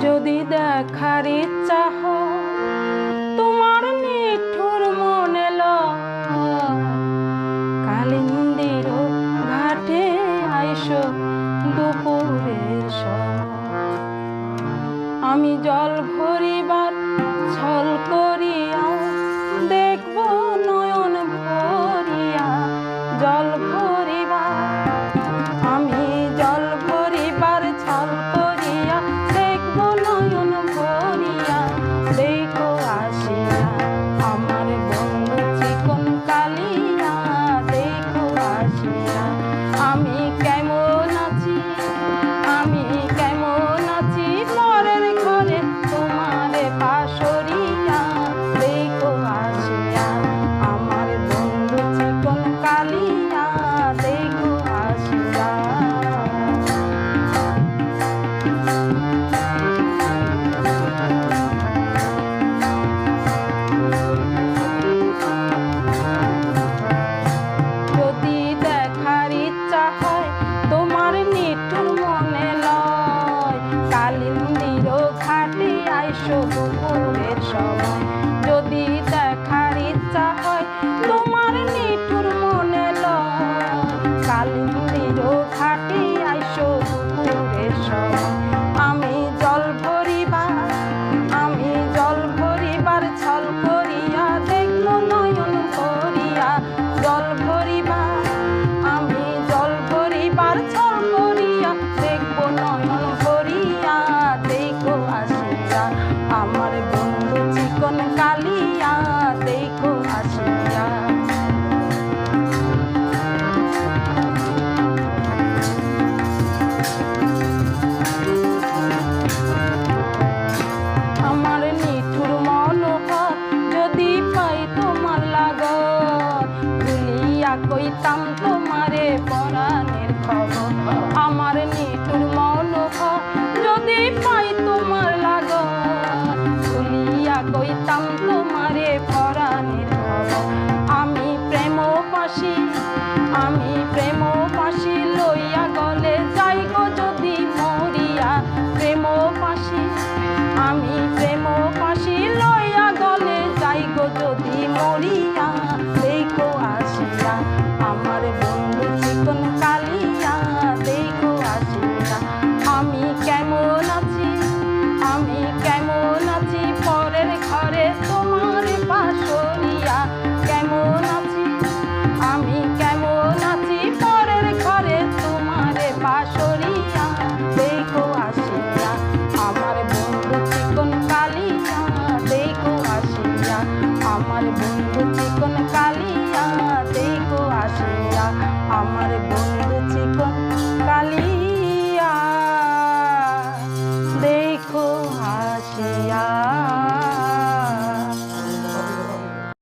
যদি দেখার ইচ্ছা হয় তোমার নিঠুর মনে কালিন্দির ঘাটে আইসো দুপুরের সময়। আমি জল ভরিবার ছল করিয়া দেখব নয়ন ভরিয়া জল ভরিবার। আমি জল ভরিবার ছল করিয়া দেখব নয়ন ভরিয়া। দেখো আসিয়া আমার বন্ধু চিকন কালিয়া, দেখো আসিয়া আমি কেমন আছি, আমি কেমন আছি পরের ঘরে তোমারে পাশরিয়া। দেখো আসিয়া আমার বন্ধু চিকন কালিয়া, দেখো আসিয়া। যদি দেখার ইচ্ছা হয় তোমার নিঠুর মনে লয় কালিন্দির ঘাটে আইসো দুপুরের সময়। যদি দেখার ইচ্ছা হয় তোমার নিঠুর মনে লয় কালিন্দির ঘাটে আইসো দুপুরের সময়। আমি জল ভরিবার, আমি জল ভরিবার ছল করিয়া দেখব নয়ন ভরিয়া জল ভরিবার। আমি জল ভরিবার ছল করিয়া দেখব নয়ন ভরিয়া। দেখো আসিয়া আমার বন্ধু চিকন কালিয়া, দেখো আসিয়া। আমার নিঠুর মনোহর যদি পাই তোমার লাগত ভুলিয়া কইতাম তোমারে পরাণের খবর। আমার নিঠুর মনোহর যদি পাই তোমার লাগত ভুলিয়া কইতাম তোমারে পরাণের খবর। আমি প্রেম পাশি, আমি প্রেম পাশি লইয়া গলে যাই গো যদি মরিয়া। প্রেম পাশি, আমি প্রেম পাশি লইয়া গলে যাই গো যদি মরিয়া। দেখো আসিয়া আমার বন্ধু চিকন কালিয়া, দেখো আসিয়া আমি কেমন আছি, আমি কেমন আছি পরের ঘরে তোমার পাশরিয়া। কেমন আছি, আমি কেমন আছি পরের ঘরে তোমার পাশরিয়া। দেখো আসিয়া আমার বন্ধু চিকন কালিয়া, দেখো আসিয়া আমার বন্ধু চিকন কালিয়া, দেখো আসিয়া আমার